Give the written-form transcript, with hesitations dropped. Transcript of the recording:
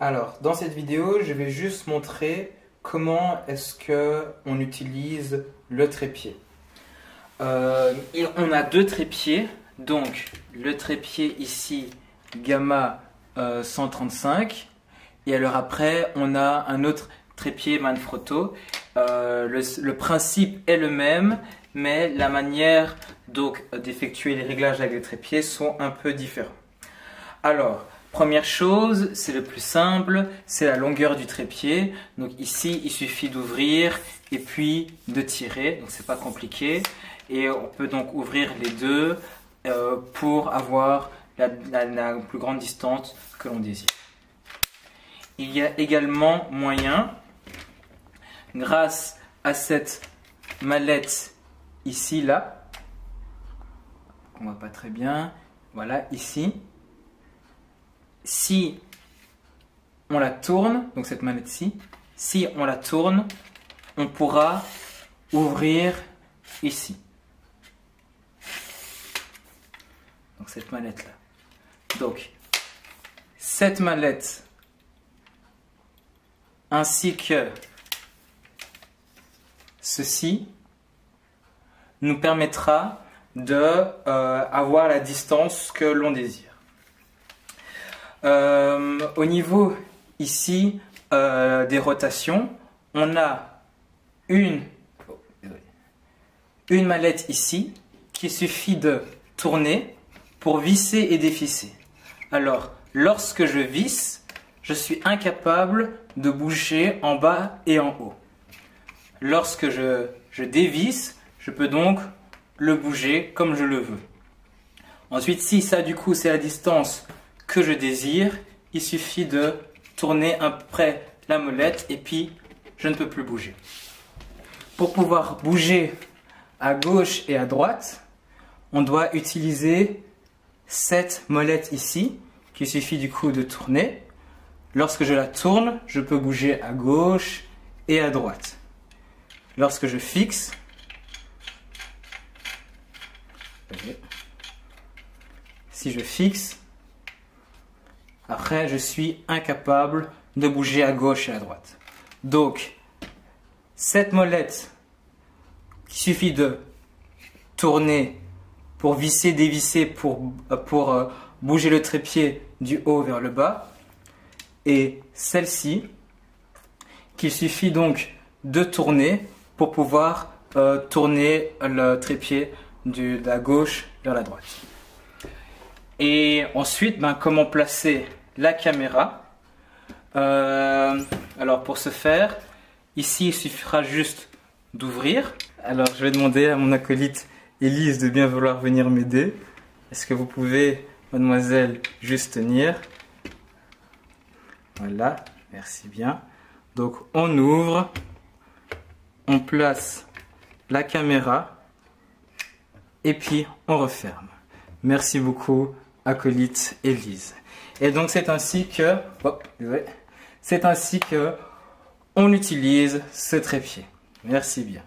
Alors, dans cette vidéo, je vais juste montrer comment est-ce que on utilise le trépied. On a deux trépieds, donc le trépied ici, Gamma 135, et alors après, on a un autre trépied Manfrotto. Le principe est le même, mais la manière donc d'effectuer les réglages avec les trépieds sont un peu différents. Alors, première chose, c'est le plus simple, c'est la longueur du trépied. Donc ici, il suffit d'ouvrir et puis de tirer, donc c'est pas compliqué. Et on peut donc ouvrir les deux pour avoir la plus grande distance que l'on désire. Il y a également moyen, grâce à cette mallette ici, là, qu'on voit pas très bien, voilà, ici. Si on la tourne, donc cette mallette-ci, si on la tourne, on pourra ouvrir ici. Donc cette mallette-là. Donc, cette mallette, ainsi que ceci, nous permettra d'avoir la distance que l'on désire. Au niveau ici des rotations, on a une mallette ici qu'il suffit de tourner pour visser et dévisser. Alors, lorsque je visse, je suis incapable de bouger en bas et en haut. Lorsque je dévisse, je peux donc le bouger comme je le veux. Ensuite, si ça du coup c'est la distance que je désire, il suffit de tourner à peu près la molette et puis je ne peux plus bouger. Pour pouvoir bouger à gauche et à droite, on doit utiliser cette molette ici, qu'il suffit du coup de tourner. Lorsque je la tourne, je peux bouger à gauche et à droite. Lorsque je fixe, si je fixe, après je suis incapable de bouger à gauche et à droite. Donc, cette molette, il suffit de tourner pour visser, dévisser, pour bouger le trépied du haut vers le bas. Et celle-ci, qu'il suffit donc de tourner pour pouvoir tourner le trépied de la gauche vers la droite. Et ensuite, comment placer la caméra. Alors pour ce faire, ici il suffira juste d'ouvrir. Alors je vais demander à mon acolyte Élise de bien vouloir venir m'aider. Est-ce que vous pouvez, mademoiselle, juste tenir? Voilà, merci bien. Donc on ouvre, on place la caméra et puis on referme. Merci beaucoup, acolyte Élise. Et donc c'est ainsi que on utilise ce trépied. Merci bien.